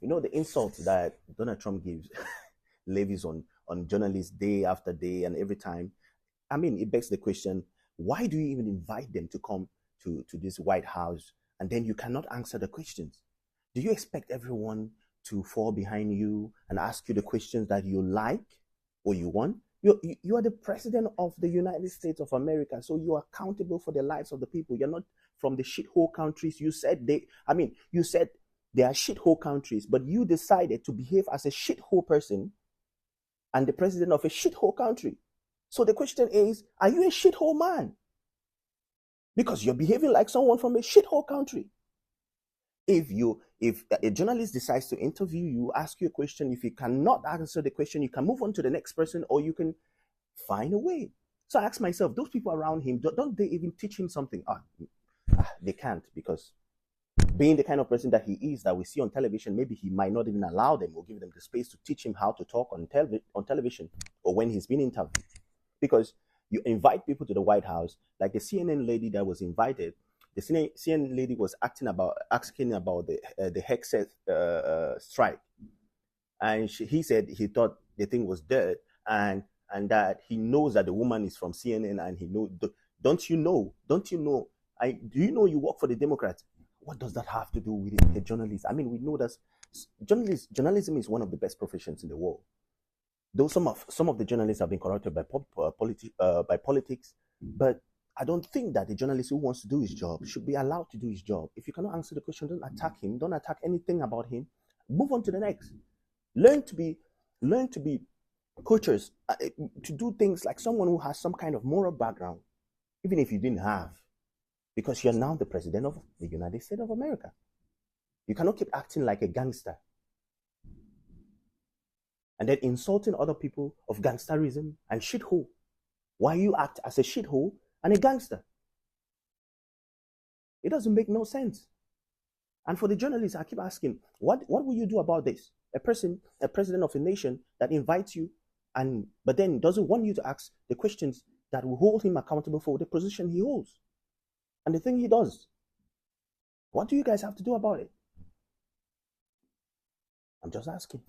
You know the insult that Donald Trump gives levies on journalists day after day and every time. I mean, it begs the question: why do you even invite them to come to this White House and then you cannot answer the questions? Do you expect everyone to fall behind you and ask you the questions that you like or you want? You are the president of the United States of America, so you are accountable for the lives of the people. You're not from the shithole countries. You said they are shithole countries, but you decided to behave as a shithole person and the president of a shithole country. So the question is, are you a shithole man? Because you're behaving like someone from a shithole country. If a journalist decides to interview you, ask you a question, if you cannot answer the question, you can move on to the next person or you can find a way. So I ask myself, those people around him, don't they even teach him something? They can't, because being the kind of person that he is, that we see on television, maybe he might not even allow them or give them the space to teach him how to talk on television or when he's been interviewed. Because you invite people to the White House, like the CNN lady that was invited. The CNN lady was asking about the Hexet strike, and he said he thought the thing was dead, and that he knows that the woman is from CNN, and he know. Don't you know? Do you know you work for the Democrats? What does that have to do with a journalist? I mean, we know that journalism is one of the best professions in the world. Though some of the journalists have been corrupted by politics, but I don't think that the journalist who wants to do his job should be allowed to do his job. If you cannot answer the question, don't attack him. Don't attack anything about him. Move on to the next. Learn to be coaches, to do things like someone who has some kind of moral background, even if you didn't have, because you're now the president of the United States of America. You cannot keep acting like a gangster and then insulting other people of gangsterism and shithole. Why you act as a shithole and a gangster? It doesn't make no sense. And for the journalists, I keep asking, what will you do about this? A president of a nation that invites you, but then doesn't want you to ask the questions that will hold him accountable for the position he holds and the thing he does. What do you guys have to do about it? I'm just asking.